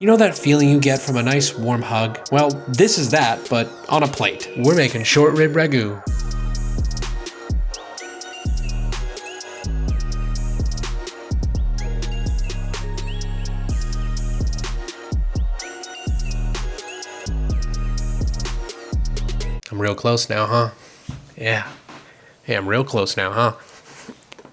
You know that feeling you get from a nice warm hug? Well, this is that, but on a plate. We're making short rib ragu. I'm real close now, huh? Yeah. Hey, I'm real close now,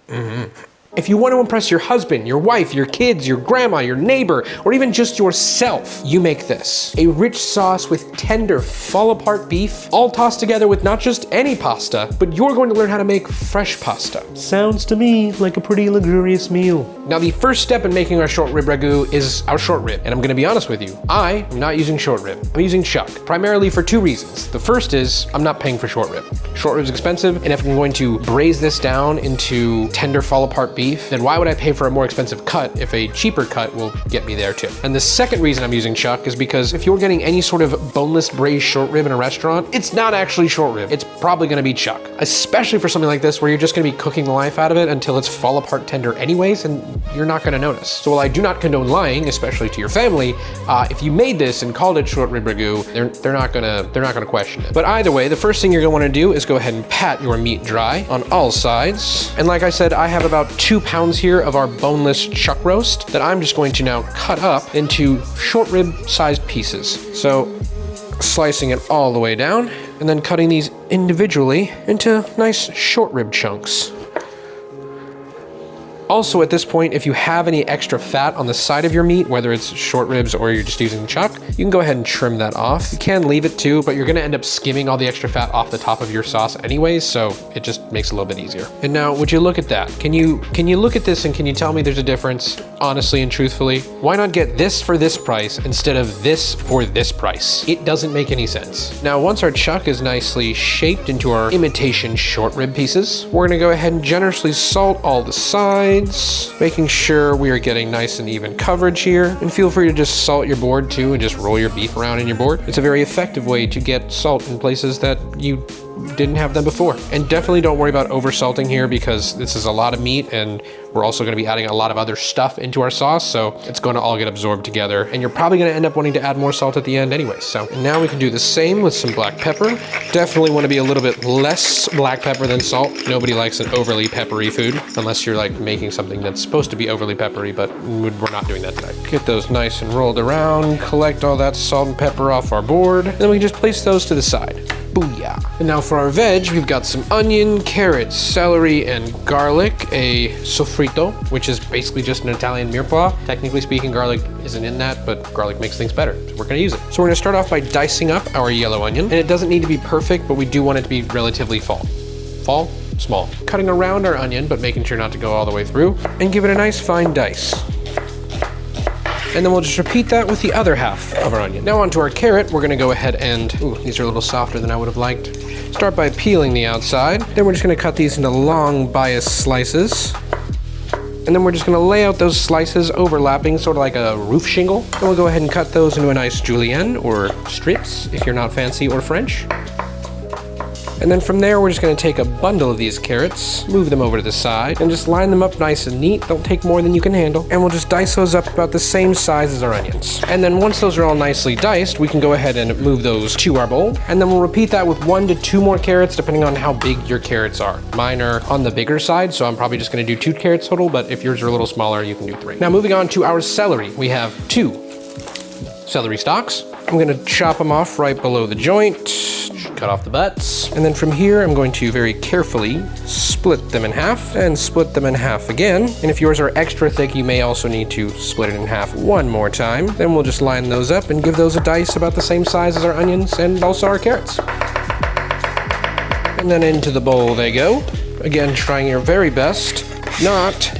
huh? If you want to impress your husband, your wife, your kids, your grandma, your neighbor, or even just yourself, you make this. A rich sauce with tender, fall-apart beef, all tossed together with not just any pasta, but you're going to learn how to make fresh pasta. Sounds to me like a pretty luxurious meal. Now, the first step in making our short rib ragu is our short rib. And I'm gonna be honest with you, I am not using short rib. I'm using chuck, primarily for two reasons. The first is I'm not paying for short rib. Short rib's expensive, and if I'm going to braise this down into tender, fall-apart beef, then why would I pay for a more expensive cut if a cheaper cut will get me there too? And the second reason I'm using chuck is because if you're getting any sort of boneless braised short rib in a restaurant, it's not actually short rib. It's probably gonna be chuck, especially for something like this where you're just gonna be cooking the life out of it until it's fall apart tender anyways, and you're not gonna notice. So while I do not condone lying, especially to your family, if you made this and called it short rib ragu, they're not gonna question it. But either way, the first thing you're gonna wanna do is go ahead and pat your meat dry on all sides. And like I said, I have about 2 pounds here of our boneless chuck roast that I'm just going to now cut up into short rib sized pieces. So slicing it all the way down and then cutting these individually into nice short rib chunks. Also at this point, if you have any extra fat on the side of your meat, whether it's short ribs or you're just using chuck, you can go ahead and trim that off. You can leave it too, but you're gonna end up skimming all the extra fat off the top of your sauce anyways, so it just makes it a little bit easier. And now, would you look at that? Can you look at this and can you tell me there's a difference, honestly and truthfully? Why not get this for this price instead of this for this price? It doesn't make any sense. Now, once our chuck is nicely shaped into our imitation short rib pieces, we're gonna go ahead and generously salt all the sides, making sure we are getting nice and even coverage here. And feel free to just salt your board too and just roll your beef around in your board. It's a very effective way to get salt in places that you didn't have them before. And definitely don't worry about over salting here because this is a lot of meat and we're also going to be adding a lot of other stuff into our sauce, so it's going to all get absorbed together and you're probably going to end up wanting to add more salt at the end anyway. So and now we can do the same with some black pepper. Definitely want to be a little bit less black pepper than salt. Nobody likes an overly peppery food unless you're like making something that's supposed to be overly peppery, but we're not doing that today. Get those nice and rolled around, collect all that salt and pepper off our board, and then we can just place those to the side. Booyah. And now for our veg, we've got some onion, carrots, celery, and garlic, a sofrito, which is basically just an Italian mirepoix. Technically speaking, garlic isn't in that, but garlic makes things better, so we're gonna use it. So we're gonna start off by dicing up our yellow onion, and it doesn't need to be perfect, but we do want it to be relatively small. Cutting around our onion, but making sure not to go all the way through, and give it a nice fine dice. And then we'll just repeat that with the other half of our onion. Now onto our carrot, we're gonna go ahead and, these are a little softer than I would have liked. Start by peeling the outside. Then we're just gonna cut these into long bias slices. And then we're just gonna lay out those slices overlapping, sort of like a roof shingle. Then we'll go ahead and cut those into a nice julienne, or strips, if you're not fancy or French. And then from there, we're just gonna take a bundle of these carrots, move them over to the side, and just line them up nice and neat. Don't take more than you can handle. And we'll just dice those up about the same size as our onions. And then once those are all nicely diced, we can go ahead and move those to our bowl. And then we'll repeat that with 1 to 2 more carrots, depending on how big your carrots are. Mine are on the bigger side, so I'm probably just gonna do 2 carrots total, but if yours are a little smaller, you can do 3. Now moving on to our celery. We have 2 celery stalks. I'm gonna chop them off right below the joint, cut off the butts. And then from here, I'm going to very carefully split them in half and split them in half again. And if yours are extra thick, you may also need to split it in half one more time. Then we'll just line those up and give those a dice about the same size as our onions and also our carrots. And then into the bowl they go. Again, trying your very best not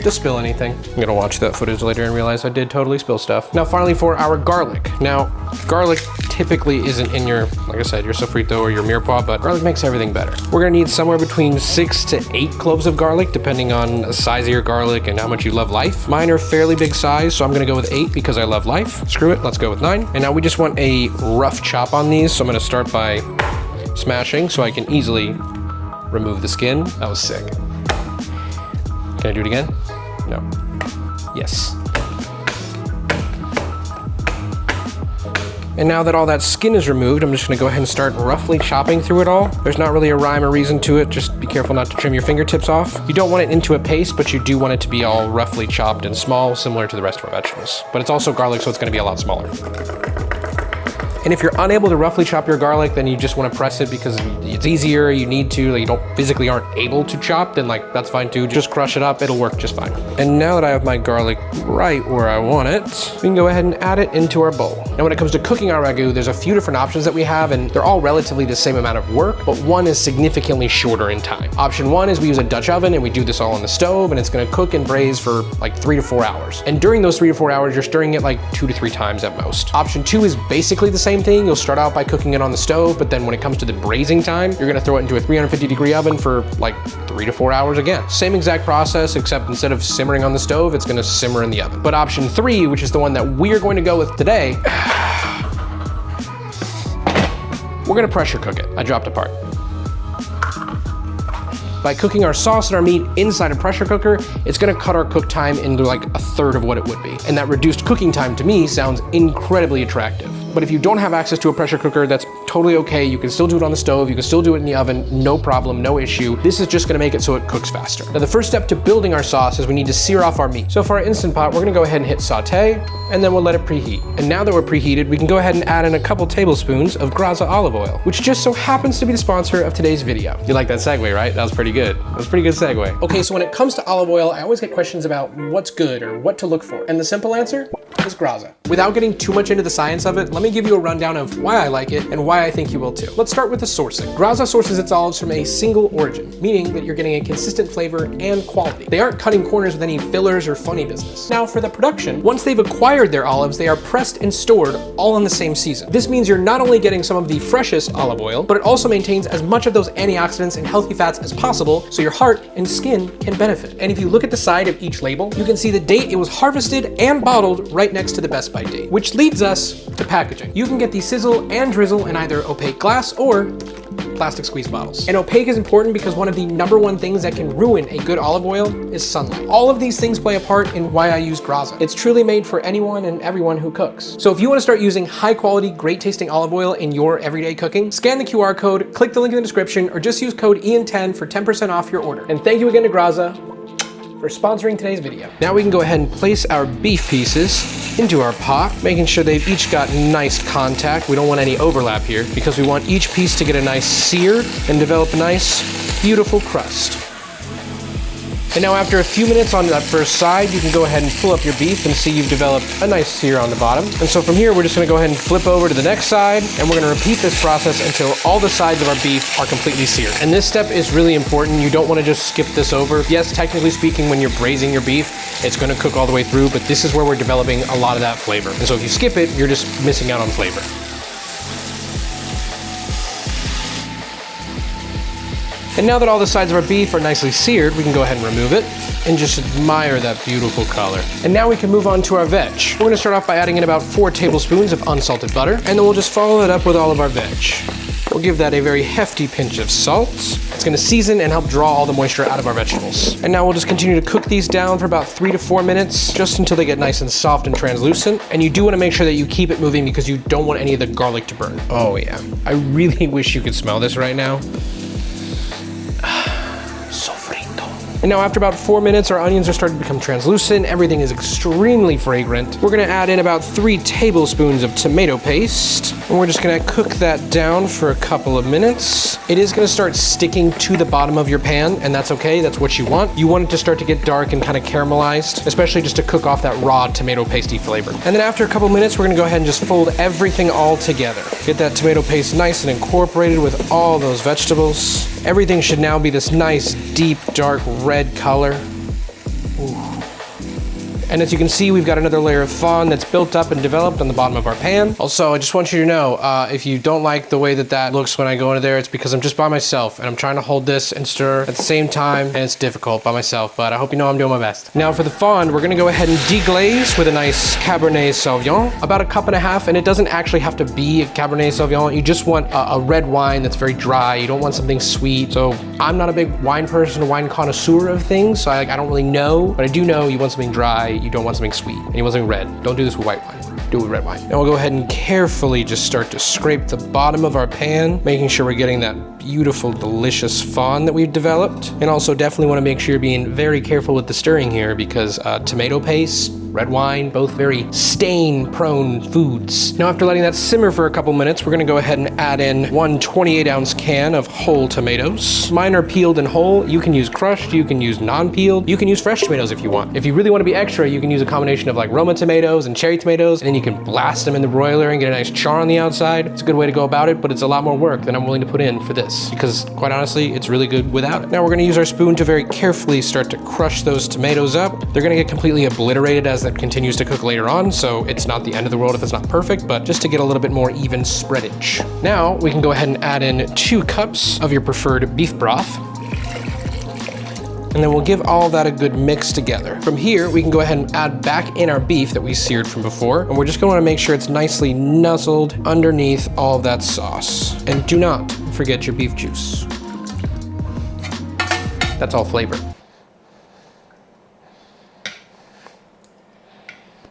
to spill anything. I'm gonna watch that footage later and realize I did totally spill stuff. Now finally for our garlic. Now, garlic typically isn't in your, like I said, your sofrito or your mirepoix, but garlic makes everything better. We're gonna need somewhere between 6 to 8 cloves of garlic, depending on the size of your garlic and how much you love life. Mine are fairly big size, so I'm gonna go with 8 because I love life. Screw it, let's go with 9. And now we just want a rough chop on these, so I'm gonna start by smashing so I can easily remove the skin. That was sick. Can I do it again? No. Yes. And now that all that skin is removed, I'm just gonna go ahead and start roughly chopping through it all. There's not really a rhyme or reason to it. Just be careful not to trim your fingertips off. You don't want it into a paste, but you do want it to be all roughly chopped and small, similar to the rest of our vegetables. But it's also garlic, so it's gonna be a lot smaller. And if you're unable to roughly chop your garlic, then you just want to press it because it's easier, you need to, like you don't physically aren't able to chop, then like that's fine too. Just crush it up, it'll work just fine. And now that I have my garlic right where I want it, we can go ahead and add it into our bowl. Now when it comes to cooking our ragu, there's a few different options that we have, and they're all relatively the same amount of work, but one is significantly shorter in time. Option one is we use a Dutch oven and we do this all on the stove, and it's gonna cook and braise for like 3 to 4 hours. And during those 3 to 4 hours, you're stirring it like 2 to 3 times at most. Option two is basically the same thing. You'll start out by cooking it on the stove, but then when it comes to the braising time, you're gonna throw it into a 350-degree oven for like 3 to 4 hours again. Same exact process, except instead of simmering on the stove, it's gonna simmer in the oven. But option three, which is the one that we're going to go with today, we're gonna pressure cook it. I dropped a part. By cooking our sauce and our meat inside a pressure cooker, it's gonna cut our cook time into like a third of what it would be. And that reduced cooking time to me sounds incredibly attractive. But if you don't have access to a pressure cooker, that's totally okay. You can still do it on the stove, you can still do it in the oven, no problem, no issue. This is just gonna make it so it cooks faster. Now the first step to building our sauce is we need to sear off our meat. So for our Instant Pot, we're gonna go ahead and hit saute, and then we'll let it preheat. And now that we're preheated, we can go ahead and add in a couple tablespoons of Graza olive oil, which just so happens to be the sponsor of today's video. You like that segue, right? That was pretty good. That was a pretty good segue. Okay, so when it comes to olive oil, I always get questions about what's good or what to look for. And the simple answer is Graza. Without getting too much into the science of it, let me give you a rundown of why I like it and why I think you will too. Let's start with the sourcing. Graza sources its olives from a single origin, meaning that you're getting a consistent flavor and quality. They aren't cutting corners with any fillers or funny business. Now for the production, once they've acquired their olives, they are pressed and stored all in the same season. This means you're not only getting some of the freshest olive oil, but it also maintains as much of those antioxidants and healthy fats as possible so your heart and skin can benefit. And if you look at the side of each label, you can see the date it was harvested and bottled right next to the best by date, which leads us to packaging. You can get the sizzle and drizzle in either opaque glass or plastic squeeze bottles. And opaque is important because one of the #1 things that can ruin a good olive oil is sunlight. All of these things play a part in why I use Graza. It's truly made for anyone and everyone who cooks. So if you want to start using high quality, great tasting olive oil in your everyday cooking, scan the QR code, click the link in the description, or just use code IAN10 for 10% off your order. And thank you again to Graza for sponsoring today's video. Now we can go ahead and place our beef pieces into our pot, making sure they've each got nice contact. We don't want any overlap here because we want each piece to get a nice sear and develop a nice, beautiful crust. And now after a few minutes on that first side, you can go ahead and pull up your beef and see you've developed a nice sear on the bottom. And so from here, we're just gonna go ahead and flip over to the next side, and we're gonna repeat this process until all the sides of our beef are completely seared. And this step is really important. You don't wanna just skip this over. Yes, technically speaking, when you're braising your beef, it's gonna cook all the way through, but this is where we're developing a lot of that flavor. And so if you skip it, you're just missing out on flavor. And now that all the sides of our beef are nicely seared, we can go ahead and remove it and just admire that beautiful color. And now we can move on to our veg. We're gonna start off by adding in about 4 tablespoons of unsalted butter, and then we'll just follow it up with all of our veg. We'll give that a very hefty pinch of salt. It's gonna season and help draw all the moisture out of our vegetables. And now we'll just continue to cook these down for about 3 to 4 minutes, just until they get nice and soft and translucent. And you do wanna make sure that you keep it moving because you don't want any of the garlic to burn. Oh yeah, I really wish you could smell this right now. And now after about 4 minutes, our onions are starting to become translucent. Everything is extremely fragrant. We're gonna add in about 3 tablespoons of tomato paste. And we're just gonna cook that down for a couple of minutes. It is gonna start sticking to the bottom of your pan, and that's okay, that's what you want. You want it to start to get dark and kind of caramelized, especially just to cook off that raw tomato pasty flavor. And then after a couple minutes, we're gonna go ahead and just fold everything all together. Get that tomato paste nice and incorporated with all those vegetables. Everything should now be this nice, deep, dark red color. Ooh. And as you can see, we've got another layer of fond that's built up and developed on the bottom of our pan. Also, I just want you to know, if you don't like the way that that looks when I go into there, it's because I'm just by myself and I'm trying to hold this and stir at the same time, and it's difficult by myself, but I hope you know I'm doing my best. Now for the fond, we're gonna go ahead and deglaze with a nice Cabernet Sauvignon, about 1.5 cups, and it doesn't actually have to be a Cabernet Sauvignon. You just want a red wine that's very dry. You don't want something sweet. So I'm not a big wine person or wine connoisseur of things, so I don't really know, but I do know you want something dry, you don't want something sweet, and you want something red. Don't do this with white wine. do it with red wine. Now we'll go ahead and carefully just start to scrape the bottom of our pan, making sure we're getting that beautiful, delicious fond that we've developed. And also definitely want to make sure you're being very careful with the stirring here because tomato paste, red wine, both very stain-prone foods. Now after letting that simmer for a couple minutes, we're gonna go ahead and add in one 28-ounce can of whole tomatoes. Mine are peeled and whole. You can use crushed, you can use non-peeled, you can use fresh tomatoes if you want. If you really want to be extra, you can use a combination of like Roma tomatoes and cherry tomatoes, and then you can blast them in the broiler and get a nice char on the outside. It's a good way to go about it, but it's a lot more work than I'm willing to put in for this because quite honestly, it's really good without it. Now we're gonna use our spoon to very carefully start to crush those tomatoes up. They're gonna get completely obliterated as that continues to cook later on, so it's not the end of the world if it's not perfect, but just to get a little bit more even spreadage. Now we can go ahead and add in 2 cups of your preferred beef broth. And then we'll give all that a good mix together. From here, we can go ahead and add back in our beef that we seared from before. And we're just gonna wanna make sure it's nicely nuzzled underneath all of that sauce. And do not forget your beef juice. That's all flavor.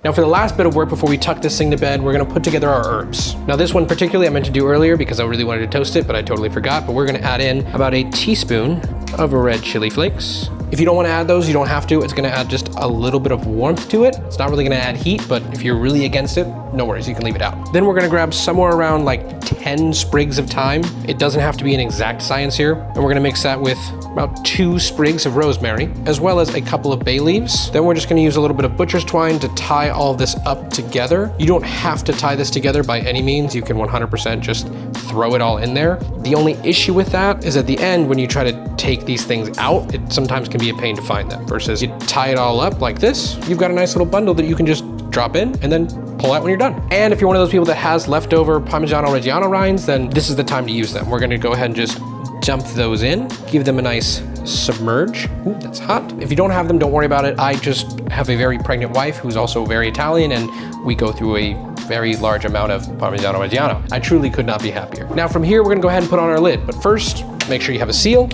Now for the last bit of work before we tuck this thing to bed, we're gonna put together our herbs. Now this one particularly I meant to do earlier because I really wanted to toast it, but I totally forgot. But we're gonna add in about a teaspoon of red chili flakes. If you don't wanna add those, you don't have to. It's gonna add just a little bit of warmth to it. It's not really gonna add heat, but if you're really against it, no worries, you can leave it out. Then we're gonna grab somewhere around like 10 sprigs of thyme. It doesn't have to be an exact science here. And we're gonna mix that with about 2 sprigs of rosemary, as well as a couple of bay leaves. Then we're just gonna use a little bit of butcher's twine to tie all this up together. You don't have to tie this together by any means. You can 100% just throw it all in there. The only issue with that is at the end, when you try to take these things out, it sometimes can be a pain to find them. Versus you tie it all up like this, you've got a nice little bundle that you can just drop in and then pull out when you're done. And if you're one of those people that has leftover Parmigiano Reggiano rinds, then this is the time to use them. We're gonna go ahead and just dump those in, give them a nice submerge. Ooh, that's hot. If you don't have them, don't worry about it. I just have a very pregnant wife who's also very Italian, and we go through a very large amount of Parmigiano Reggiano. I truly could not be happier. Now from here, we're gonna go ahead and put on our lid, but first, make sure you have a seal,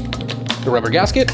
the rubber gasket,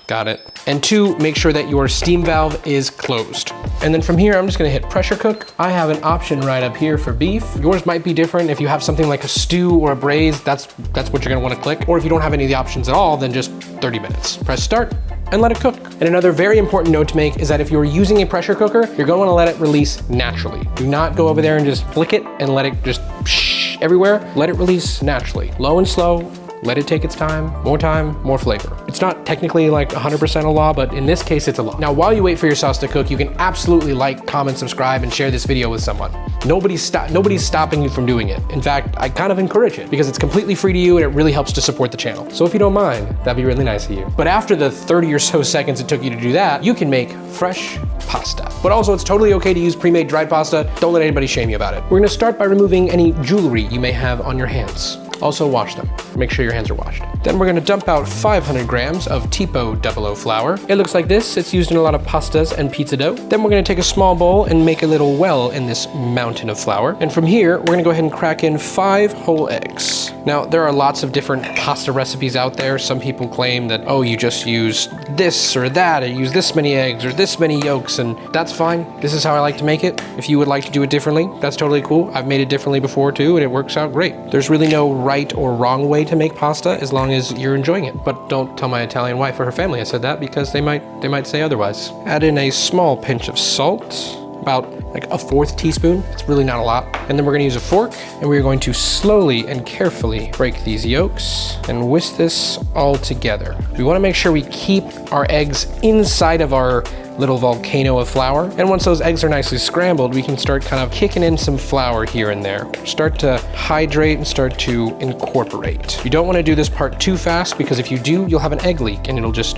got it. And 2, make sure that your steam valve is closed. And then from here, I'm just gonna hit pressure cook. I have an option right up here for beef. Yours might be different. If you have something like a stew or a braise, that's what you're gonna wanna click. Or if you don't have any of the options at all, then just 30 minutes. Press start and let it cook. And another very important note to make is that if you're using a pressure cooker, you're gonna wanna let it release naturally. Do not go over there and just flick it and let it just psh everywhere. Let it release naturally, low and slow. Let it take its time, more flavor. It's not technically like 100% a law, but in this case, it's a law. Now, while you wait for your sauce to cook, you can absolutely like, comment, subscribe, and share this video with someone. Nobody's stopping you from doing it. In fact, I kind of encourage it because it's completely free to you and it really helps to support the channel. So if you don't mind, that'd be really nice of you. But after the 30 or so seconds it took you to do that, you can make fresh pasta. But also, it's totally okay to use pre-made dried pasta. Don't let anybody shame you about it. We're gonna start by removing any jewelry you may have on your hands. Also wash them. Make sure your hands are washed. Then we're gonna dump out 500 grams of Tipo 00 flour. It looks like this. It's used in a lot of pastas and pizza dough. Then we're gonna take a small bowl and make a little well in this mountain of flour. And from here, we're gonna go ahead and crack in 5 whole eggs. Now, there are lots of different pasta recipes out there. Some people claim that, oh, you just use this or that, or use this many eggs or this many yolks, and that's fine. This is how I like to make it. If you would like to do it differently, that's totally cool. I've made it differently before too, and it works out great. There's really no right or wrong way to make pasta as long as you're enjoying it. But don't tell my Italian wife or her family I said that because they might say otherwise. Add in a small pinch of salt, about like a 1/4 teaspoon. It's really not a lot. And then we're gonna use a fork and we're going to slowly and carefully break these yolks and whisk this all together. We wanna make sure we keep our eggs inside of our little volcano of flour. And once those eggs are nicely scrambled, we can start kind of kicking in some flour here and there. Start to hydrate and start to incorporate. You don't wanna do this part too fast because if you do, you'll have an egg leak and it'll just,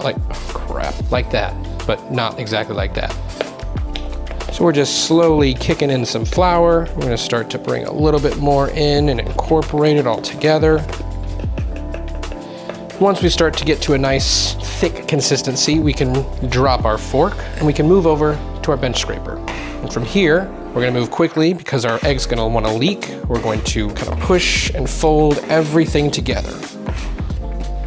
like, oh crap, like that, but not exactly like that. So we're just slowly kicking in some flour. We're gonna start to bring a little bit more in and incorporate it all together. Once we start to get to a nice thick consistency, we can drop our fork and we can move over to our bench scraper. And from here, we're gonna move quickly because our egg's gonna wanna leak. We're going to kind of push and fold everything together.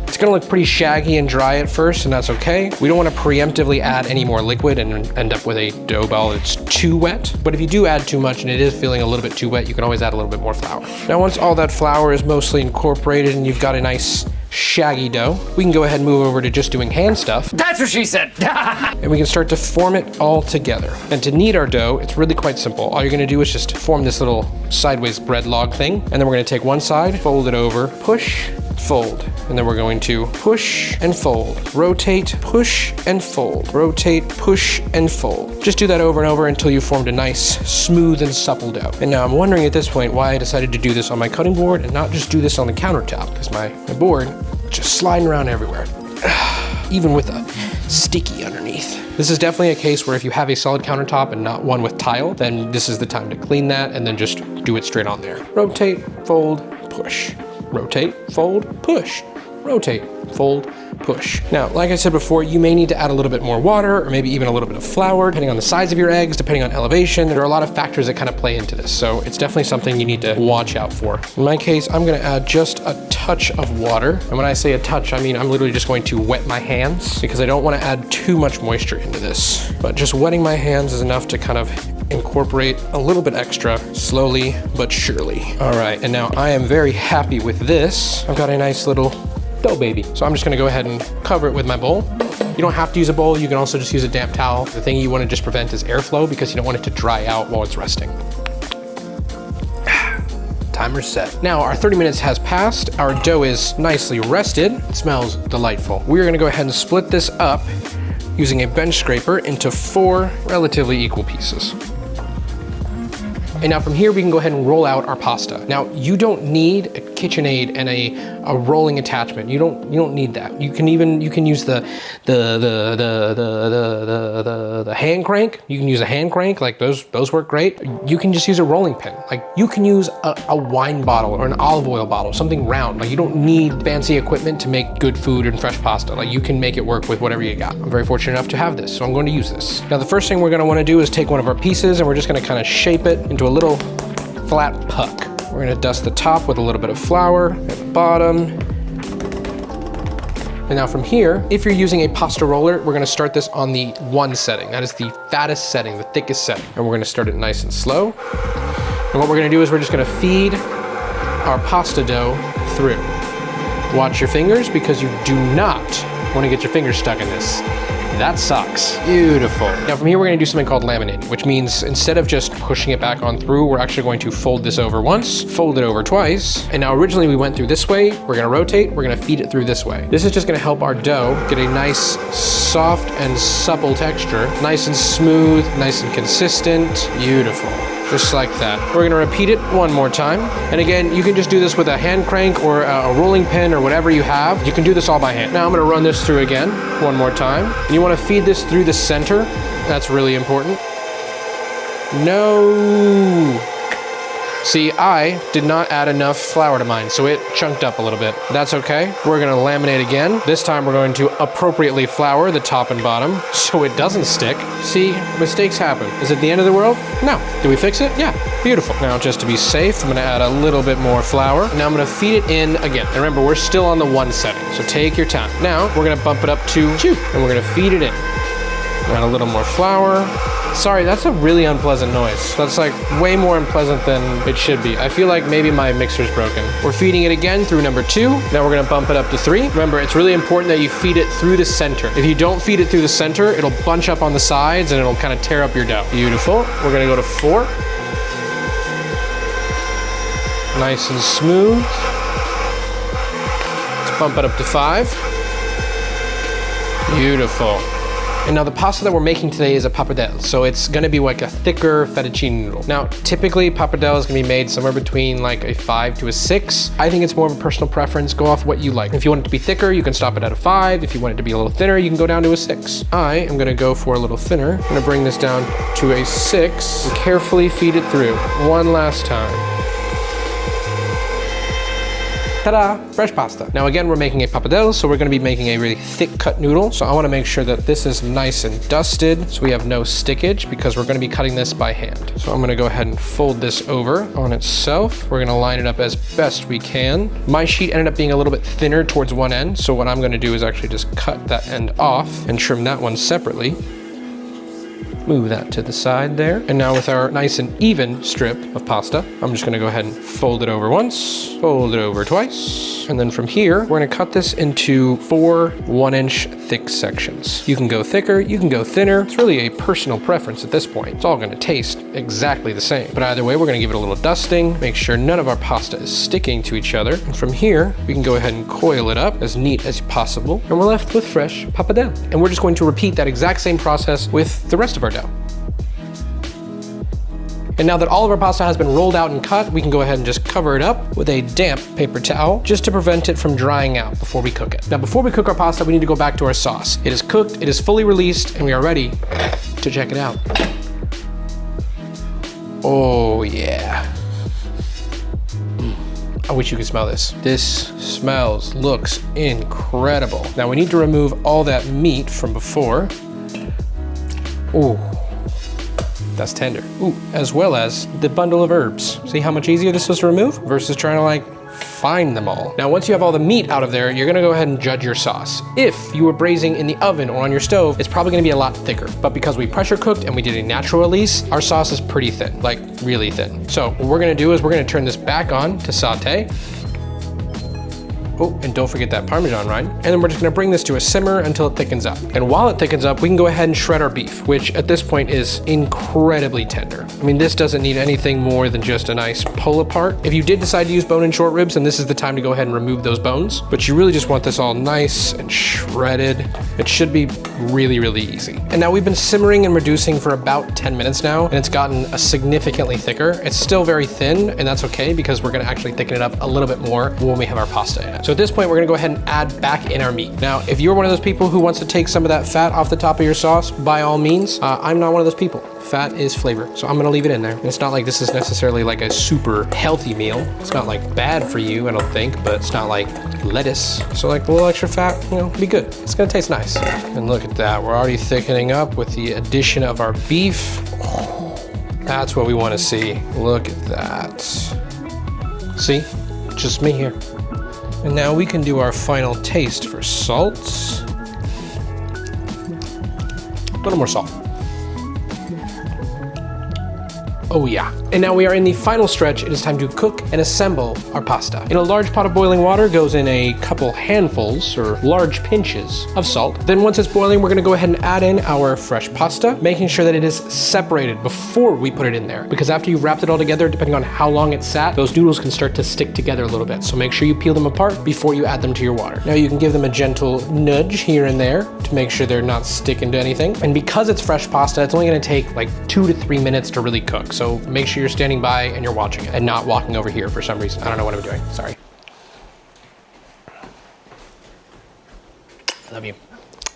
It's It's gonna look pretty shaggy and dry at first, and that's okay. We don't wanna preemptively add any more liquid and end up with a dough ball that's too wet. But if you do add too much and it is feeling a little bit too wet, you can always add a little bit more flour. Now, once all that flour is mostly incorporated and you've got a nice shaggy dough, we can go ahead and move over to just doing hand stuff. That's what she said. And we can start to form it all together. And to knead our dough, it's really quite simple. All you're gonna do is just form this little sideways bread log thing, and then we're gonna take one side, fold it over, push, fold. And then we're going to push and fold, rotate, push and fold, rotate, push and fold. Just do that over and over until you've formed a nice, smooth and supple dough. And now I'm wondering at this point why I decided to do this on my cutting board and not just do this on the countertop, because my board is just sliding around everywhere, even with a sticky underneath. This is definitely a case where if you have a solid countertop and not one with tile, then this is the time to clean that and then just do it straight on there. Rotate, fold, push. Rotate, fold, push. Rotate, fold, push. Now, like I said before, you may need to add a little bit more water or maybe even a little bit of flour, depending on the size of your eggs, depending on elevation. There are a lot of factors that kind of play into this, so it's definitely something you need to watch out for. In my case, I'm gonna add just a touch of water. And when I say a touch, I mean I'm literally just going to wet my hands because I don't wanna add too much moisture into this. But just wetting my hands is enough to kind of incorporate a little bit extra, slowly but surely. All right, and now I am very happy with this. I've got a nice little dough baby. So I'm just gonna go ahead and cover it with my bowl. You don't have to use a bowl, you can also just use a damp towel. The thing you wanna just prevent is airflow because you don't want it to dry out while it's resting. Timer's set. Now our 30 minutes has passed. Our dough is nicely rested. It smells delightful. We're gonna go ahead and split this up using a bench scraper into 4 relatively equal pieces. And now from here, we can go ahead and roll out our pasta. Now, you don't need a KitchenAid and a rolling attachment. You don't need that. You can use the hand crank. You can use a hand crank, like those work great. You can just use a rolling pin. Like you can use a wine bottle or an olive oil bottle, something round. Like you don't need fancy equipment to make good food and fresh pasta. Like you can make it work with whatever you got. I'm very fortunate enough to have this, so I'm going to use this. Now, the first thing we're gonna wanna do is take one of our pieces and we're just gonna kind of shape it into a little flat puck. We're gonna dust the top with a little bit of flour at the bottom. And now from here, if you're using a pasta roller, we're gonna start this on the 1 setting. That is the fattest setting, the thickest setting. And we're gonna start it nice and slow. And what we're gonna do is we're just gonna feed our pasta dough through. Watch your fingers because you do not wanna get your fingers stuck in this. That sucks. Beautiful. Now from here, we're gonna do something called laminating, which means instead of just pushing it back on through, we're actually going to fold this over once, fold it over twice. And now originally we went through this way, we're gonna rotate, we're gonna feed it through this way. This is just gonna help our dough get a nice, soft and supple texture. Nice and smooth, nice and consistent. Beautiful. Just like that. We're gonna repeat it one more time. And again, you can just do this with a hand crank or a rolling pin or whatever you have. You can do this all by hand. Now I'm gonna run this through again, one more time. You wanna feed this through the center. That's really important. No. See, I did not add enough flour to mine, so it chunked up a little bit. That's okay. We're gonna laminate again. This time we're going to appropriately flour the top and bottom so it doesn't stick. See, mistakes happen. Is it the end of the world? No. Did we fix it? Yeah. Beautiful. Now, just to be safe, I'm gonna add a little bit more flour. Now I'm gonna feed it in again. And remember, we're still on the 1 setting, so take your time. Now, we're gonna bump it up to 2, and we're gonna feed it in. Add a little more flour. Sorry, that's a really unpleasant noise. That's like way more unpleasant than it should be. I feel like maybe my mixer's broken. We're feeding it again through number 2. Now we're gonna bump it up to 3. Remember, it's really important that you feed it through the center. If you don't feed it through the center, it'll bunch up on the sides and it'll kind of tear up your dough. Beautiful. We're gonna go to 4. Nice and smooth. Let's bump it up to 5. Beautiful. And now the pasta that we're making today is a pappardelle, so it's gonna be like a thicker fettuccine noodle. Now, typically pappardelle is gonna be made somewhere between like a 5 to a 6. I think it's more of a personal preference. Go off what you like. If you want it to be thicker, you can stop it at a 5. If you want it to be a little thinner, you can go down to a 6. I am gonna go for a little thinner. I'm gonna bring this down to a 6 and carefully feed it through one last time. Ta-da, fresh pasta. Now again, we're making a pappardelle, so we're gonna be making a really thick cut noodle. So I wanna make sure that this is nice and dusted so we have no stickage because we're gonna be cutting this by hand. So I'm gonna go ahead and fold this over on itself. We're gonna line it up as best we can. My sheet ended up being a little bit thinner towards one end, so what I'm gonna do is actually just cut that end off and trim that one separately. Move that to the side there. And now with our nice and even strip of pasta, I'm just gonna go ahead and fold it over once, fold it over twice. And then from here, we're gonna cut this into 4 1-inch thick sections. You can go thicker, you can go thinner. It's really a personal preference at this point. It's all gonna taste exactly the same. But either way, we're gonna give it a little dusting, make sure none of our pasta is sticking to each other. And from here, we can go ahead and coil it up as neat as possible. And we're left with fresh pappardelle. And we're just going to repeat that exact same process with the rest of our dough. And now that all of our pasta has been rolled out and cut, we can go ahead and just cover it up with a damp paper towel just to prevent it from drying out before we cook it. Now, before we cook our pasta, we need to go back to our sauce. It is cooked, it is fully released, and we are ready to check it out. Oh yeah. I wish you could smell this. This looks incredible. Now we need to remove all that meat from before. Ooh. That's tender. Ooh, as well as the bundle of herbs. See how much easier this was to remove versus trying to like find them all. Now, once you have all the meat out of there, you're gonna go ahead and judge your sauce. If you were braising in the oven or on your stove, it's probably gonna be a lot thicker. But because we pressure cooked and we did a natural release, our sauce is pretty thin, like really thin. So what we're gonna do is we're gonna turn this back on to saute. Oh, and don't forget that Parmesan rind. And then we're just gonna bring this to a simmer until it thickens up. And while it thickens up, we can go ahead and shred our beef, which at this point is incredibly tender. I mean, this doesn't need anything more than just a nice pull apart. If you did decide to use bone-in short ribs, then this is the time to go ahead and remove those bones. But you really just want this all nice and shredded. It should be really, really easy. And now we've been simmering and reducing for about 10 minutes now, and it's gotten significantly thicker. It's still very thin, and that's okay because we're gonna actually thicken it up a little bit more when we have our pasta in it. So at this point, we're gonna go ahead and add back in our meat. Now, if you're one of those people who wants to take some of that fat off the top of your sauce, by all means, I'm not one of those people. Fat is flavor, so I'm gonna leave it in there. And it's not like this is necessarily like a super healthy meal. It's not like bad for you, I don't think, but it's not like lettuce. So like a little extra fat, you know, be good. It's gonna taste nice. And look at that, we're already thickening up with the addition of our beef. That's what we wanna see. Look at that. See, just me here. And now we can do our final taste for salt. A little more salt. Oh yeah. And now we are in the final stretch. It is time to cook and assemble our pasta. In a large pot of boiling water goes in a couple handfuls or large pinches of salt. Then once it's boiling, we're gonna go ahead and add in our fresh pasta, making sure that it is separated before we put it in there. Because after you've wrapped it all together, depending on how long it's sat, those noodles can start to stick together a little bit. So make sure you peel them apart before you add them to your water. Now you can give them a gentle nudge here and there to make sure they're not sticking to anything. And because it's fresh pasta, it's only gonna take like 2 to 3 minutes to really cook. So make sure you're standing by and you're watching it and not walking over here for some reason. I don't know what I'm doing, sorry. I love you.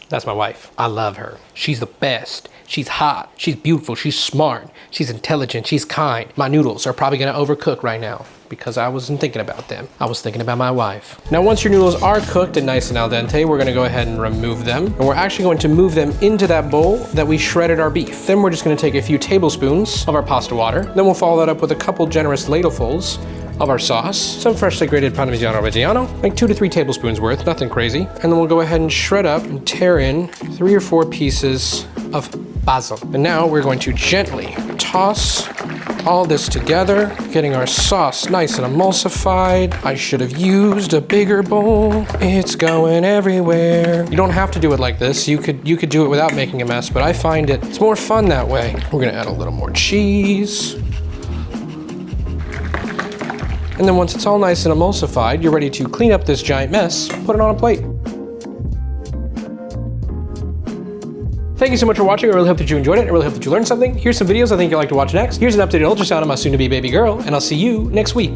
That's my wife. I love her. She's the best. She's hot. She's beautiful. She's smart. She's intelligent. She's kind. My noodles are probably gonna overcook right now because I wasn't thinking about them. I was thinking about my wife. Now, once your noodles are cooked and nice and al dente, we're gonna go ahead and remove them. And we're actually going to move them into that bowl that we shredded our beef. Then we're just gonna take a few tablespoons of our pasta water. Then we'll follow that up with a couple generous ladlefuls of our sauce, some freshly grated Parmigiano Reggiano, like 2 to 3 tablespoons worth, nothing crazy. And then we'll go ahead and shred up and tear in 3 or 4 pieces of basil. And now we're going to gently toss all this together, getting our sauce nice and emulsified. I should have used a bigger bowl. It's going everywhere. You don't have to do it like this. You could do it without making a mess, but I find it's more fun that way. We're gonna add a little more cheese. And then once it's all nice and emulsified, you're ready to clean up this giant mess, put it on a plate. Thank you so much for watching. I really hope that you enjoyed it. I really hope that you learned something. Here's some videos I think you'll like to watch next. Here's an updated ultrasound of my soon-to-be baby girl, and I'll see you next week.